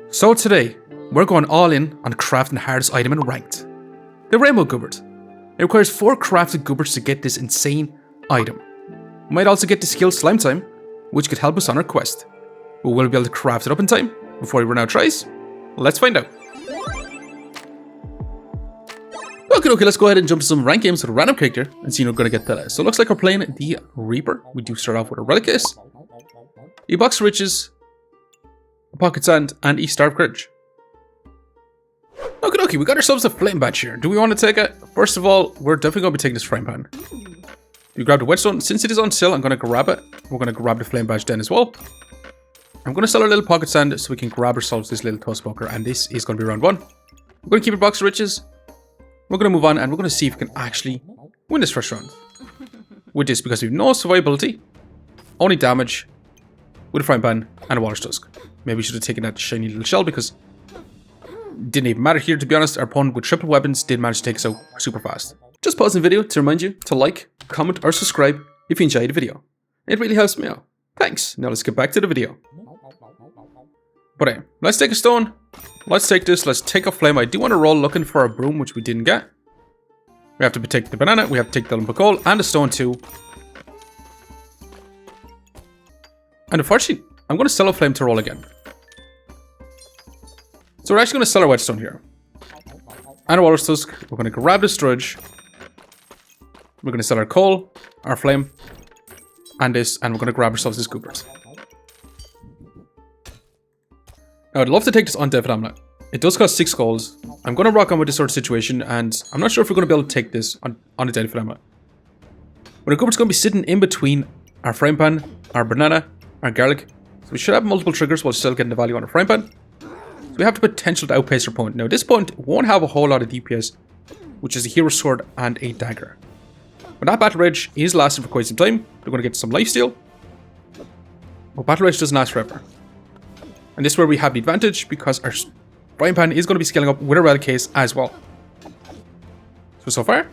So today, we're going all in on crafting the hardest item in Ranked. The Rainbow Goobert. It requires 4 crafted Gooberts to get this insane item. We might also get the skill Slime Time, which could help us on our quest. But will we be able to craft it up in time before we run out of tries? Let's find out. Okay, let's go ahead and jump to some ranked games with a random character and see who we're going to get that as. So it looks like we're playing the Rapier. We do start off with a relic case, a box of riches, a pocket sand, and a starved courage. Okay, we got ourselves a flame badge here. Do we want to take it? First of all, we're definitely going to be taking this frying pan. We grabbed the whetstone. Since it is on sale, I'm going to grab it. We're going to grab the flame badge then as well. I'm going to sell our little pocket sand so we can grab ourselves this little toast poker, and this is going to be round 1. We're going to keep a box of riches. We're going to move on and we're going to see if we can actually win this first round with this, because we have no survivability, only damage with a frying pan and a walrus tusk. Maybe we should have taken that shiny little shell because it didn't even matter here, to be honest. Our opponent with triple weapons did manage to take us out super fast. Just pause the video to remind you to like, comment or subscribe if you enjoyed the video. It really helps me out. Thanks. Now let's get back to the video. But hey, let's take a stone. Let's take this. Let's take a flame. I do want to roll looking for a broom, which we didn't get. We have to take the banana. We have to take the lump of coal and a stone too. And unfortunately, I'm going to sell a flame to roll again. So we're actually going to sell our whetstone here. And a walrus tusk. We're going to grab the storage. We're going to sell our coal, our flame, and this. And we're going to grab ourselves this goobert. Now, I'd love to take this on Death Omelette. It does cost 6 goals. I'm going to rock on with this sort of situation, and I'm not sure if we're going to be able to take this on a Death Omelette. But our goobert's going to be sitting in between our frying pan, our banana, our garlic. So we should have multiple triggers while still getting the value on our frying pan. So we have the potential to outpace our opponent. Now, this opponent won't have a whole lot of DPS, which is a hero sword and a dagger. But that battle rage is lasting for quite some time. We're going to get some lifesteal. But battle rage doesn't last forever. And this is where we have the advantage, because our frying pan is going to be scaling up with a relic case as well. So far,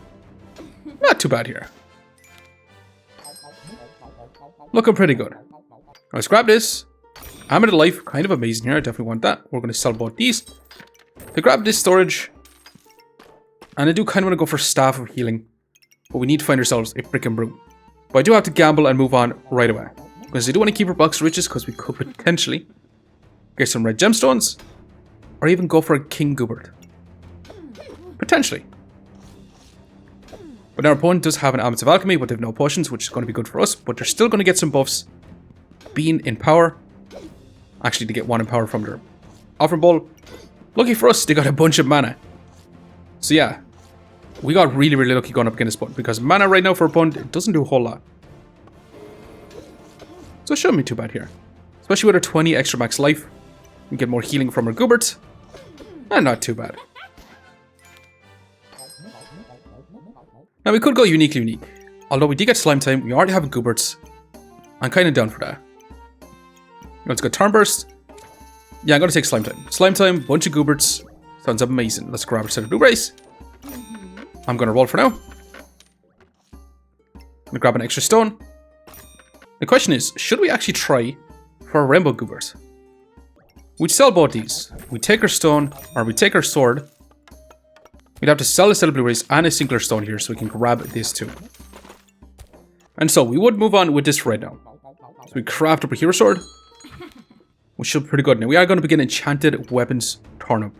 not too bad here. Looking pretty good. Let's grab this. Amulet of Life, kind of amazing here. I definitely want that. We're going to sell both these. To grab this storage. And I do kind of want to go for Staff of Healing. But we need to find ourselves a freaking broom. But I do have to gamble and move on right away. Because I do want to keep our box of riches, because we could potentially get some red gemstones, or even go for a King Goobert. Potentially. But our opponent does have an Amulet of Alchemy, but they have no potions, which is going to be good for us. But they're still going to get some buffs. Being in power. Actually, they get 1 in power from their offering bowl. Lucky for us, they got a bunch of mana. So yeah, we got really lucky going up against this opponent, because mana right now for our opponent, it doesn't do a whole lot. So it shouldn't be too bad here. Especially with our 20 extra max life. We get more healing from our goobert. And not too bad. Now we could go unique. Although we did get slime time, we already have a goobert. I'm kind of down for that. Let's go turn burst. Yeah, I'm going to take slime time. Slime time, bunch of gooberts. Sounds amazing. Let's grab our set of blue rays. I'm going to roll for now. I'm going to grab an extra stone. The question is, should we actually try for a rainbow goobert? We'd sell both these. We take our stone, or we take our sword. We'd have to sell a set of blue rays and a singular stone here, so we can grab this too. And so we would move on with this right now. So we craft up a hero sword, which should be pretty good. Now we are going to begin enchanted weapons turnip,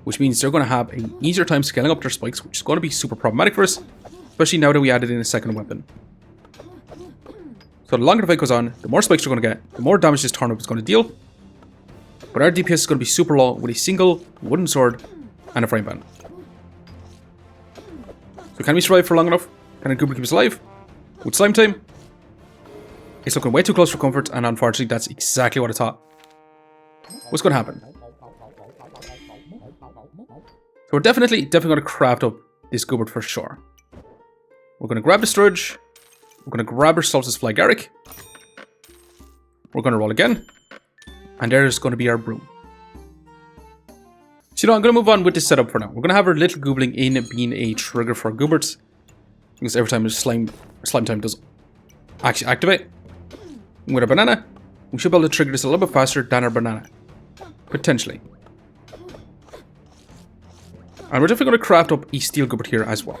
which means they're going to have an easier time scaling up their spikes, which is going to be super problematic for us, especially now that we added in a second weapon. So the longer the fight goes on, the more spikes we're going to get, the more damage this turnip is going to deal. But our DPS is going to be super low with a single wooden sword and a frying pan. So can we survive for long enough? Can our Goobert keep us alive? With slime time, it's looking way too close for comfort, and unfortunately that's exactly what I thought. What's going to happen? So we're definitely going to craft up this Goobert for sure. We're going to grab the storage. We're going to grab ourselves this fly Garrick. We're going to roll again. And there's going to be our broom. So I'm going to move on with this setup for now. We're going to have our little goobling in being a trigger for gooberts. Because every time slime time does actually activate. With our banana, we should be able to trigger this a little bit faster than our banana. Potentially. And we're definitely going to craft up a steel goobert here as well.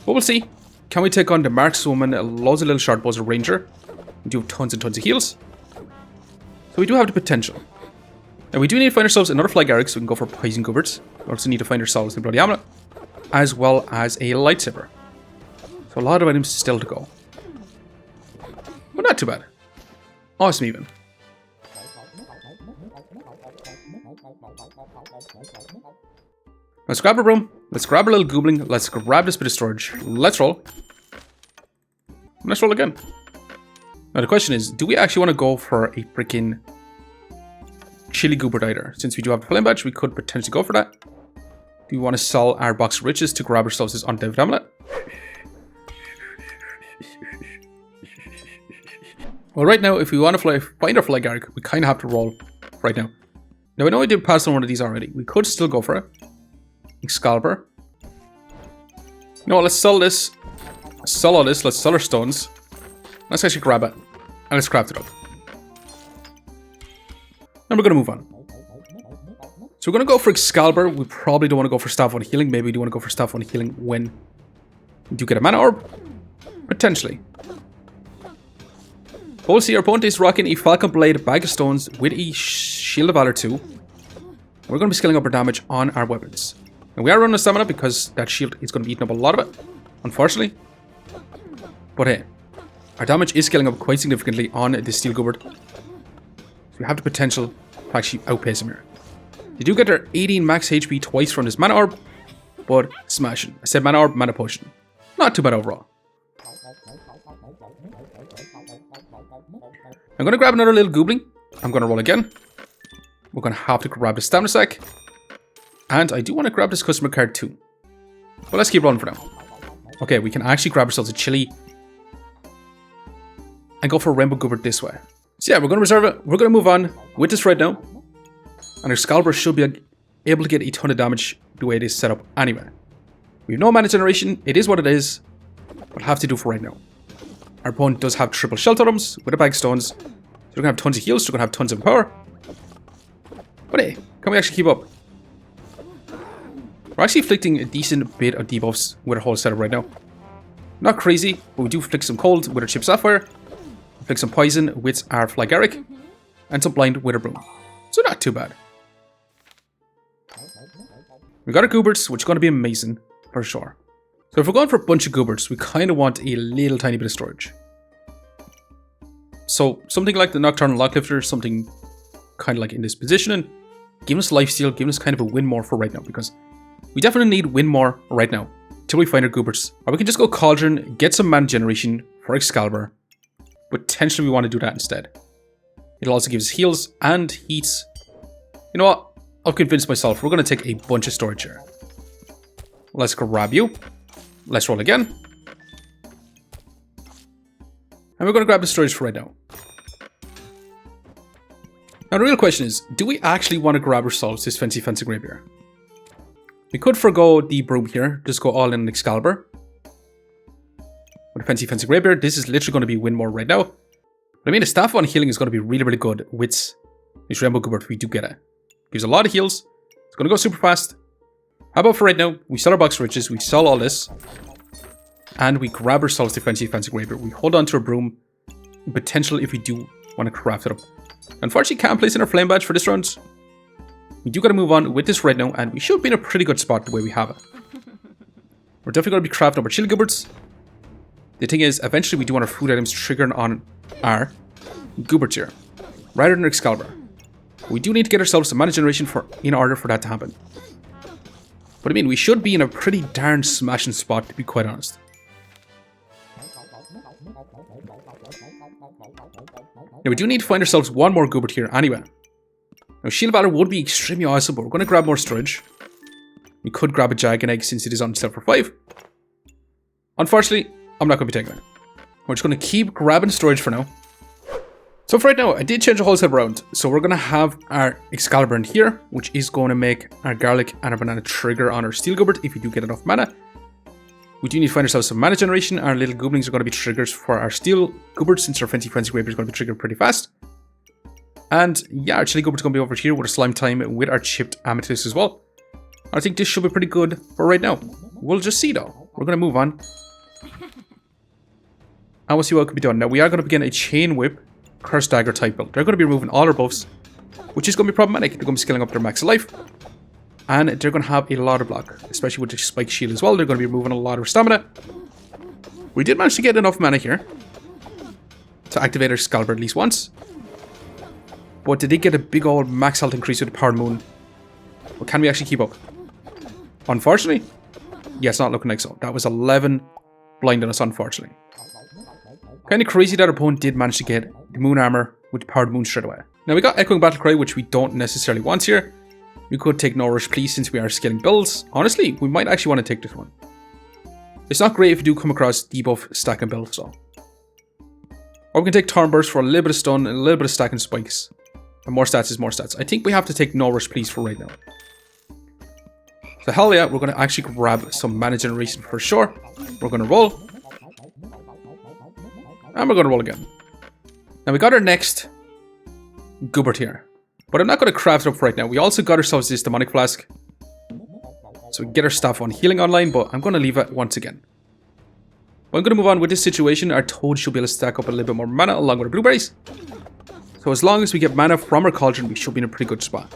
But we'll see. Can we take on the markswoman, loads of little short bows, ranger? We do have tons and tons of heals. So we do have the potential. Now we do need to find ourselves another flag Eric so we can go for poison gooberts. We also need to find ourselves the bloody amulet, as well as a lightsaber. So a lot of items still to go. But not too bad. Awesome even. Let's grab a broom. Let's grab a little goobling. Let's grab this bit of storage. Let's roll. Let's roll again. Now the question is, do we actually want to go for a freaking chili goobert either? Since we do have a flame badge, we could potentially go for that. Do we want to sell our box of riches to grab ourselves this undead amulet? Well, right now, if we want to find our flag Eric, we kind of have to roll right now. Now, I know we did pass on one of these already. We could still go for it. Excalibur. You know what, let's sell this. Sell all this. Let's sell our stones. Let's actually grab it. And let's craft it up. Then we're going to move on. So we're going to go for Excalibur. We probably don't want to go for Staff on Healing. Maybe we do want to go for Staff on Healing when we do get a mana orb. Potentially. But we'll see. Our opponent is rocking a Falcon Blade, Bag of Stones with a Shield of Valor 2. We're going to be scaling up our damage on our weapons. And we are running a stamina because that shield is going to be eating up a lot of it, unfortunately. But hey, our damage is scaling up quite significantly on this steel goobert. So we have the potential to actually outpace him here. You do get their 18 max HP twice from this mana orb, but smashing. I said mana orb, mana potion. Not too bad overall. I'm going to grab another little goobling. I'm going to roll again. We're going to have to grab the stamina sack. And I do want to grab this customer card too. But let's keep rolling for now. Okay, we can actually grab ourselves a chili. And go for a rainbow goobert this way. So yeah, we're going to reserve it. We're going to move on with this right now. And our Excalibur should be able to get a ton of damage the way it is set up anyway. We have no mana generation. It is what it is. But have to do for right now. Our opponent does have triple shell totems with a bag of stones. So we're going to have tons of heals. So we're going to have tons of power. But hey, can we actually keep up? We're actually inflicting a decent bit of debuffs with our whole setup right now. Not crazy, but we do inflict some cold with our Chip Sapphire. Inflict some poison with our Flag Eric. And some blind with our broom. So not too bad. We got our gooberts, which is going to be amazing for sure. So if we're going for a bunch of gooberts, we kind of want a little tiny bit of storage. So something like the Nocturnal Locklifter, something kind of like in this positioning, giving us lifesteal, giving us kind of a win more for right now, because we definitely need win more right now till we find our gooberts. Or we can just go Cauldron, get some mana generation for Excalibur. Potentially we want to do that instead. It'll also give us heals and heats. You know what? I've convinced myself we're going to take a bunch of storage here. Let's grab you. Let's roll again. And we're going to grab the storage for right now. Now the real question is, do we actually want to grab ourselves this fancy Rapier? We could forgo the broom here, just go all in Excalibur. With a fancy Rapier, this is literally going to be win more right now. But I mean, the Staff on Healing is going to be really, really good with this Rainbow Goobert if we do get it. Gives a lot of heals. It's going to go super fast. How about for right now, we sell our box of riches, we sell all this. And we grab ourselves the fancy Rapier. We hold on to our broom. Potential if we do want to craft it up. Unfortunately, can't place in our flame badge for this round. We do got to move on with this right now, and we should be in a pretty good spot the way we have it. We're definitely going to be crafting up our chili gooberts. The thing is, eventually we do want our food items triggering on our gooberts here, rather than Excalibur. We do need to get ourselves some mana generation in order for that to happen. But I mean, we should be in a pretty darn smashing spot, to be quite honest. Now we do need to find ourselves one more goobert here anyway. Now Shield of Valor would be extremely awesome, but we're going to grab more storage. We could grab a Dragon Egg since it is on sale for 5. Unfortunately, I'm not going to be taking it. We're just going to keep grabbing storage for now. So for right now, I did change the whole setup around. So we're going to have our Excalibur in here, which is going to make our Garlic and our Banana trigger on our Steel Goobert if we do get enough mana. We do need to find ourselves some mana generation. Our little Gooblings are going to be triggers for our Steel Goobert since our Fancy Rapier is going to be triggered pretty fast. And yeah, our chili goobert's going to be over here with a slime time with our chipped amethyst as well. I think this should be pretty good for right now. We'll just see though. We're going to move on. And we'll see what can be done. Now we are going to begin a chain whip curse dagger type build. They're going to be removing all our buffs, which is going to be problematic. They're going to be scaling up their max life. And they're going to have a lot of block, especially with the spike shield as well. They're going to be removing a lot of stamina. We did manage to get enough mana here to activate our Excalibur at least once. But did they get a big old max health increase with the Power Moon? Or can we actually keep up? Unfortunately, yeah, it's not looking like so. That was 11 blind on us, unfortunately. Kind of crazy that our opponent did manage to get the Moon Armor with the Powered Moon straight away. Now we got Echoing Battle Cry, which we don't necessarily want here. We could take No Rush Please since we are scaling builds. Honestly, we might actually want to take this one. It's not great if you do come across debuff stacking builds, so. Or we can take Torn Burst for a little bit of stun and a little bit of stacking spikes. And more stats is more stats. I think we have to take No Rush Please for right now. So hell yeah, we're going to actually grab some mana generation for sure. We're going to roll. And we're going to roll again. Now we got our next Goobert here. But I'm not going to craft it up right now. We also got ourselves this Demonic Flask. So we can get our stuff on healing online, but I'm going to leave it once again. But I'm going to move on with this situation. Our Toad should be able to stack up a little bit more mana along with our blueberries. So as long as we get mana from our Cauldron, we should be in a pretty good spot.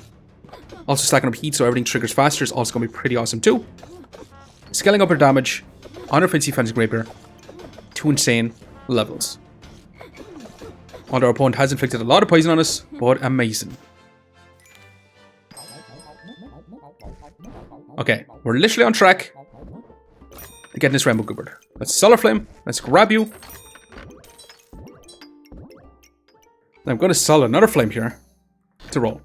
Also stacking up heat so everything triggers faster is also going to be pretty awesome too. Scaling up our damage on our Fancy Rapier to insane levels. Although our opponent has inflicted a lot of poison on us, but amazing. Okay, we're literally on track to getting this Rainbow Goobert. Let's Solar Flame. Let's grab you. Now I'm going to sell another flame here to roll.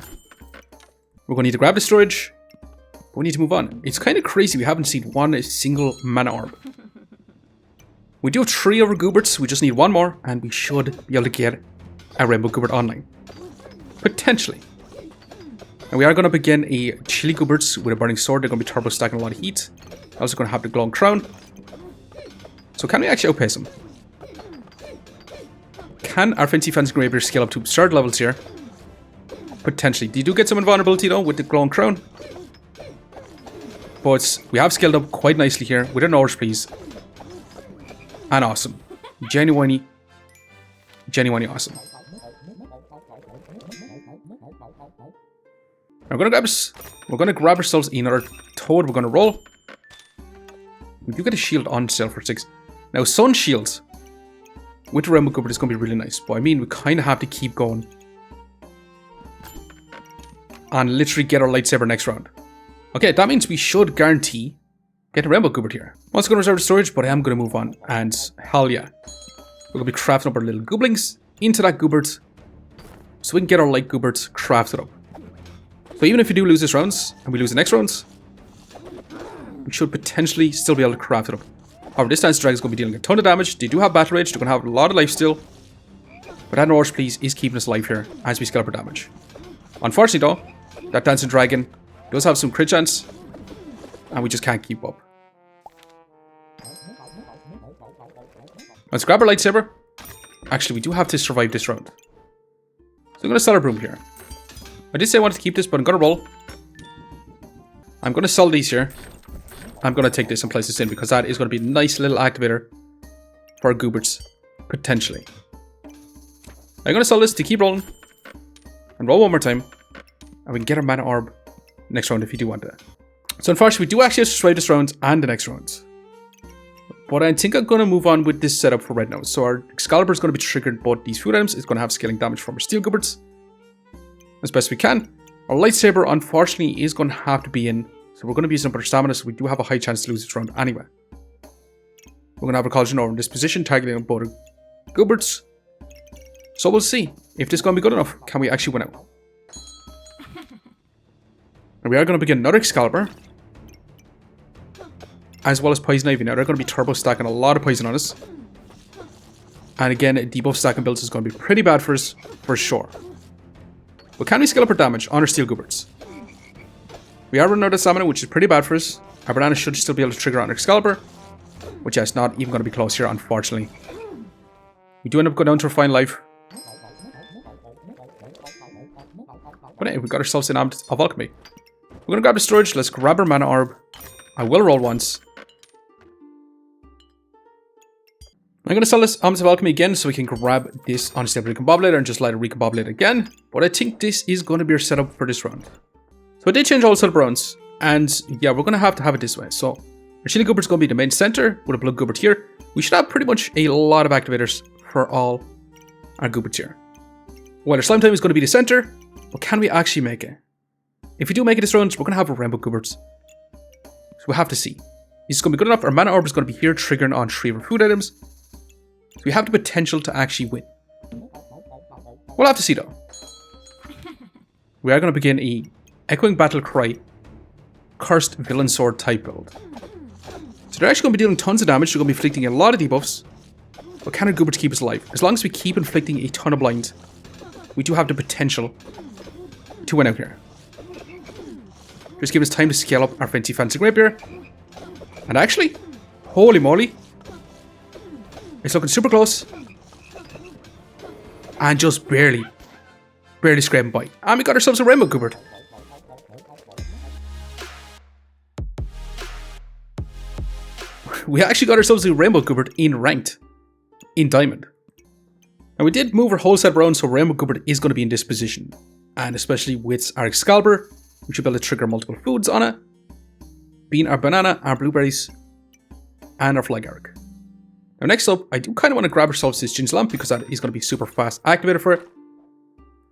We're going to need to grab the storage, but we need to move on. It's kind of crazy we haven't seen one single mana orb. We do have 3 of our Gooberts, we just need 1 more, and we should be able to get a Rainbow Goobert online. Potentially. And we are going to begin a Chili Gooberts with a Burning Sword. They're going to be turbo stacking a lot of heat. Also going to have the Glowing Crown. So can we actually outpace them? Can our Fancy Rapier scale up to absurd levels here? Potentially. They do get some invulnerability though with the Glowing Crown. But we have scaled up quite nicely here with an Orange Please. And awesome. Genuinely awesome. Now we're gonna grab ourselves another Toad. We're gonna roll. We do get a shield on sale for 6. Now Sun Shields with the Rainbow Goobert is gonna be really nice, but I mean we kinda have to keep going. And literally get our lightsaber next round. Okay, that means we should guarantee get a Rainbow Goobert here. I'm also going to reserve the storage, but I am going to move on. And hell yeah. We're going to be crafting up our little Gooblings into that Goobert. So we can get our light Gooberts crafted up. So even if we do lose this rounds, and we lose the next rounds, we should potentially still be able to craft it up. However, this Dance Dragon is going to be dealing a ton of damage. They do have Battle Rage. They're going to have a lot of life still. But that Norse Please is keeping us alive here as we scale up our damage. Unfortunately though, that Dancing Dragon does have some crit chance. And we just can't keep up. Let's grab our lightsaber. Actually, we do have to survive this round. So I'm going to sell our broom here. I did say I wanted to keep this, but I'm going to roll. I'm going to sell these here. I'm going to take this and place this in because that is going to be a nice little activator for our Gooberts, potentially. I'm going to sell this to keep rolling. And roll one more time. And we can get our mana orb next round if you do want that. So unfortunately, we do actually have to survive this round and the next round. But I think I'm going to move on with this setup for right now. So our Excalibur is going to be triggered both these food items. It's going to have scaling damage from our Steel Gooberts as best we can. Our Lightsaber, unfortunately, is going to have to be in. So we're going to be using up our stamina, so we do have a high chance to lose this round anyway. We're going to have a Cauldron over in this position, targeting both our Gooberts. So we'll see if this is going to be good enough. Can we actually win out? And we are going to begin another Excalibur. As well as Poison Ivy. Now they're going to be turbo stacking a lot of poison on us. And again, debuff stacking builds is going to be pretty bad for us, for sure. But can we scale up our damage on our Steel Gooberts? We are running out of stamina, which is pretty bad for us. Our banana should still be able to trigger on our Excalibur. Which is not even going to be close here, unfortunately. We do end up going down to our final life. But anyway, we got ourselves an Arm of Alchemy. We're going to grab the storage. Let's grab our mana orb. I will roll once. I'm going to sell this Arms of Alchemy again so we can grab this unstable recombobulator and just let it recombobulate again. But I think this is going to be our setup for this round. So I did change all the setup rounds. And yeah, we're going to have it this way. So our Chili Goobert's going to be the main center with a Blood Goobert here. We should have pretty much a lot of activators for all our Gooberts here. Well, our Slime Time is going to be the center. But can we actually make it? If we do make it this round, we're going to have a Rainbow Gooberts. So we'll have to see. Is this going to be good enough? Our mana orb is going to be here, triggering on 3 of our food items. So we have the potential to actually win. We'll have to see though. We are going to begin a Echoing Battle Cry Cursed Villain Sword type build. So they're actually going to be dealing tons of damage. They're going to be inflicting a lot of debuffs. But can our Gooberts keep us alive? As long as we keep inflicting a ton of blinds, we do have the potential to win out here. Just give us time to scale up our fancy Rapier. And actually, holy moly, it's looking super close. And just barely scraping by. And we got ourselves a Rainbow Goobert. We actually got ourselves a Rainbow Goobert in Ranked. In Diamond. And we did move our whole set around, so Rainbow Goobert is going to be in this position. And especially with our Excalibur, we should be able to trigger multiple foods on it. Being our banana, our blueberries, and our flag arc. Now next up, I do kind of want to grab ourselves this Ginger Lamp because that is going to be super fast activator for it.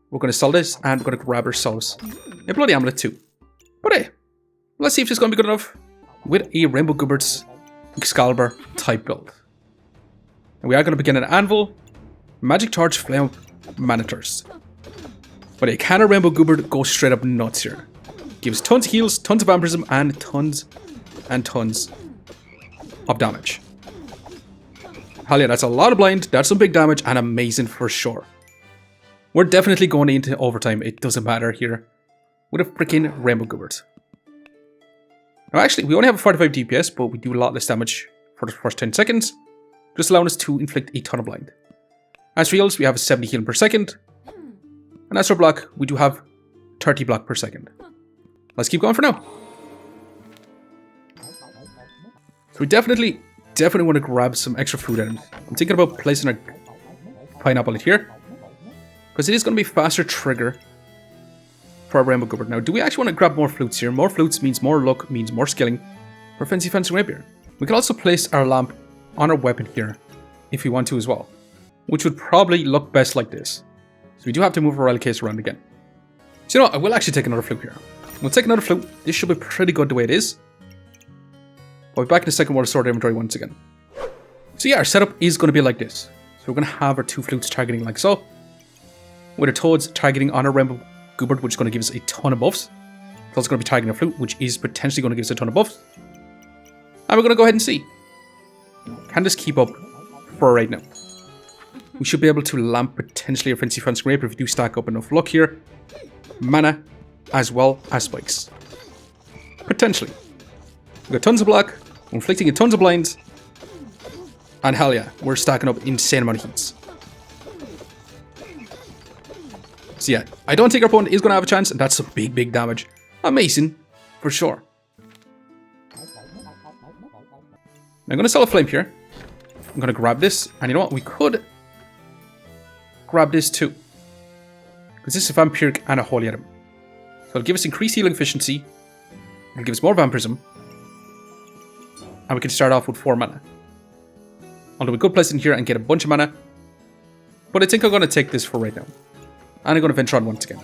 We're going to sell this and we're going to grab ourselves a Bloody Amulet too. But hey, let's see if this is going to be good enough with a Rainbow Gooberts Excalibur type build. And we are going to begin an Anvil, Magic Torch, Flame Up, Mana Thirst. But hey, can a Rainbow Goobert go straight up nuts here? Gives tons of heals, tons of vampirism, and tons of damage. Hell yeah, that's a lot of blind, that's some big damage, and amazing for sure. We're definitely going into overtime, it doesn't matter here, with a freaking Rainbow Goobert. Now actually, we only have a 45 DPS, but we do a lot less damage for the first 10 seconds, just allowing us to inflict a ton of blind. As for heals, we have a 70 healing per second, and as for block, we do have 30 block per second. Let's keep going for now. So we definitely want to grab some extra food items. I'm thinking about placing a pineapple in here, because it is going to be faster trigger for our Rainbow Goobert. Now, do we actually want to grab more flutes here? More flutes means more luck, means more skilling for fancy Rapier. We can also place our lamp on our weapon here, if we want to as well, which would probably look best like this. So we do have to move our relic case around again. So you know what? I will actually take another flute here. We'll take another flute. This should be pretty good the way it is. I'll be back in a second while I sort inventory once again. So yeah, our setup is going to be like this. So we're going to have our 2 flutes targeting like so, with our toads targeting on our Rainbow Goobert, which is going to give us a ton of buffs. It's also going to be targeting a flute, which is potentially going to give us a ton of buffs. And we're going to go ahead and see. Can this keep up for right now? We should be able to lamp potentially our fancy Rapier if we do stack up enough luck here. Mana, as well as spikes. Potentially. We've got tons of block, we're inflicting tons of blinds, and hell yeah, we're stacking up insane amount of heats. So yeah, I don't think our opponent is going to have a chance, and that's some big damage. Amazing, for sure. I'm going to sell a flame here. I'm going to grab this, and you know what, we could grab this too. Because this is a vampiric and a holy item. So it'll give us increased healing efficiency, it'll give us more vampirism, and we can start off with 4 mana. Although we could place it in here and get a bunch of mana. But I think I'm going to take this for right now. And I'm going to venture on once again.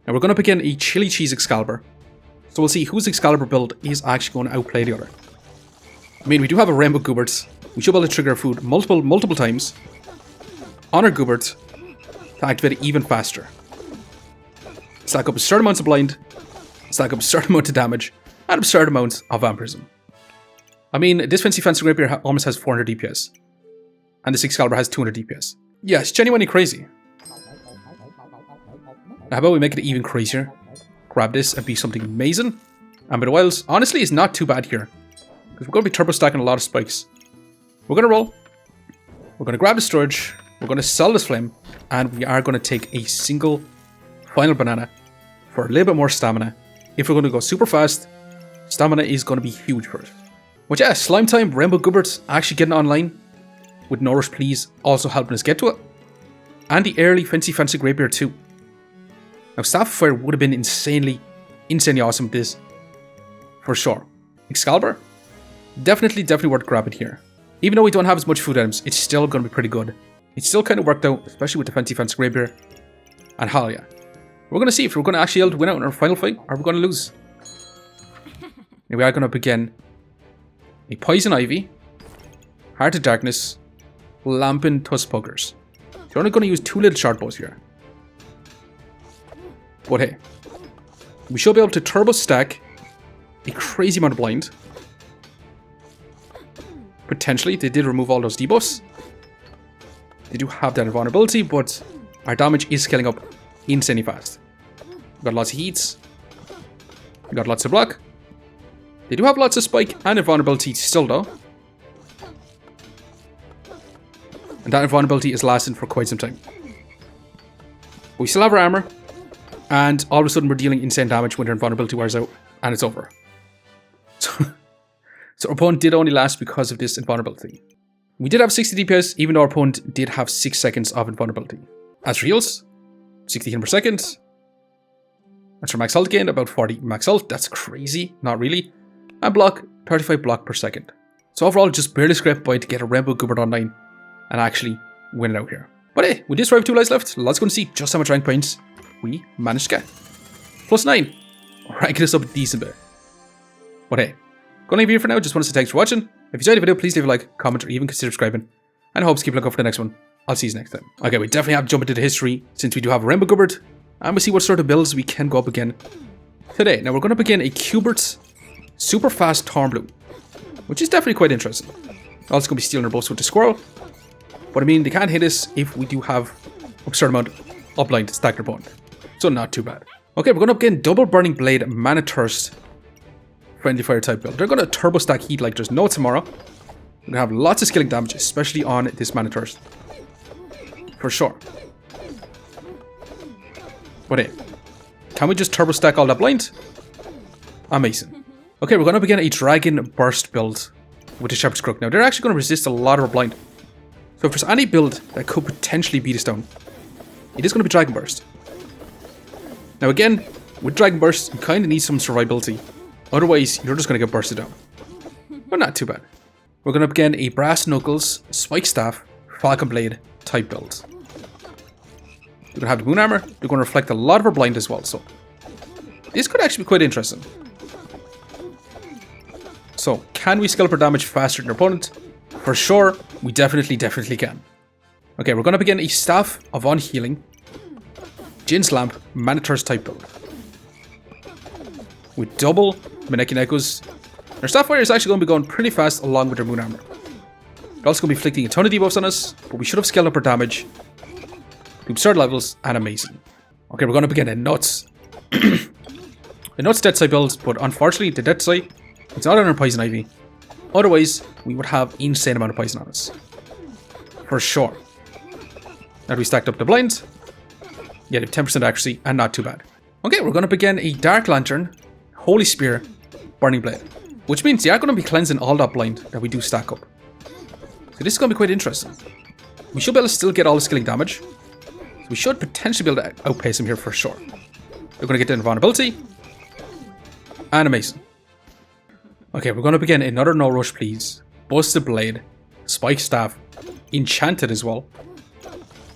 Now we're going to begin a Chili Cheese Excalibur. So we'll see whose Excalibur build is actually going to outplay the other. I mean, we do have a Rainbow Goobert. We should be able to trigger our food multiple times on our Goobert to activate it even faster. Stack up a certain amount of blind, stack up a certain amount of damage, and absurd amounts of vampirism. I mean, this fancy Rapier almost has 400 DPS. And this Excalibur has 200 DPS. Yeah, it's genuinely crazy. Now how about we make it even crazier? Grab this and be something amazing. And by the wilds, honestly, it's not too bad here. Because we're going to be turbo stacking a lot of spikes. We're going to roll. We're going to grab the storage. We're going to sell this flame. and we are going to take a single final banana for a little bit more stamina. If we're going to go super fast, stamina is going to be huge for us. But yeah, slime time, Rainbow Gooberts actually getting online with No Rush Please also helping us get to it. And the early fancy Rapier too. Now Staff of Fire would have been insanely awesome with this, for sure. Excalibur, definitely worth grabbing here. Even though we don't have as much food items, it's still going to be pretty good. It still kind of worked out, especially with the fancy Rapier. And hell yeah. We're going to see if we're going to actually be able to win out in our final fight, or we're going to lose. Now we are going to begin a Poison Ivy, Heart of Darkness, Lampin Tusk Pokers. You're only going to use 2 little short bows here. But hey, we should be able to turbo stack a crazy amount of blind. Potentially, they did remove all those debuffs. They do have that invulnerability, but our damage is scaling up insanely fast. We got lots of heats. We got lots of block. They do have lots of spike and invulnerability still though. And that invulnerability is lasting for quite some time. But we still have our armor. And all of a sudden we're dealing insane damage when their invulnerability wears out. And it's over. So our opponent did only last because of this invulnerability. We did have 60 DPS, even though our opponent did have 6 seconds of invulnerability. As for heals, 60 healing per second. As for max health gain, about 40 max health. That's crazy. Not really. And block, 35 block per second. So overall, just barely scraped by to get a Rainbow Goobert online and actually win it out here. But hey, with this 2 lives left, let's go and see just how much rank points we managed to get. +9. Ranking us up a decent bit. But hey, gonna leave you here for now. Just want to say thanks for watching. If you enjoyed the video, please leave a like, comment, or even consider subscribing. And I hope to keep looking for the next one. I'll see you next time. Okay, we definitely have to jump into the history since we do have a Rainbow Goobert. And we'll see what sort of builds we can go up again today. Now we're going to begin a Goobert's super fast Torn Blue, which is definitely quite interesting. Also going to be stealing our buffs with the squirrel. But I mean, they can't hit us if we do have absurd amount of blind to stack their opponent. So not too bad. Okay, we're going to begin double Burning Blade, Mana Thirst, Friendly Fire type build. They're going to turbo stack heat like there's no tomorrow. We're going to have lots of skilling damage, especially on this Mana Thirst. For sure. But hey, can we just turbo stack all that blind? Amazing. Okay, we're going to begin a Dragon Burst build with the Shepherd's Crook. Now, they're actually going to resist a lot of our blind. So if there's any build that could potentially beat us down, it is going to be Dragon Burst. Now again, with Dragon Burst, you kind of need some survivability. Otherwise, you're just going to get bursted down. But not too bad. We're going to begin a Brass Knuckles, Spike Staff, Falcon Blade type build. We're going to have the Moon Armor. They're going to reflect a lot of our blind as well. So this could actually be quite interesting. So can we scale up our damage faster than our opponent? For sure, we definitely can. Okay, we're going to begin a Staff of Unhealing, Jin's Lamp, Mana Thirst type build. With double Maneki Echoes. Our Staff Fire is actually going to be going pretty fast along with our Moon Armor. They're also going to be inflicting a ton of debuffs on us, but we should have scaled up our damage to absurd levels and amazing. Okay, we're going to begin a Nuts. A Nuts Death Sight build, but unfortunately the Death Sight, it's not on our Poison Ivy. Otherwise, we would have insane amount of poison on us. For sure. Now we stacked up the blinds. Yeah, they have 10% accuracy and not too bad. Okay, we're going to begin a Dark Lantern, Holy Spear, Burning Blade. Which means they are going to be cleansing all that blind that we do stack up. So this is going to be quite interesting. We should be able to still get all the skilling damage. So we should potentially be able to outpace him here for sure. We're going to get the invulnerability. And amazing. Okay, we're going to begin another No Rush Please, Busted Blade, Spike Staff, Enchanted as well,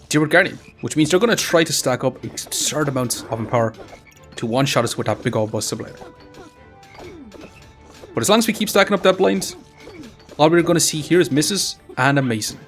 Deward Guardian, which means they're going to try to stack up absurd amounts of Empower to one-shot us with that big old Busted Blade. But as long as we keep stacking up that blind, all we're going to see here is misses and amazing.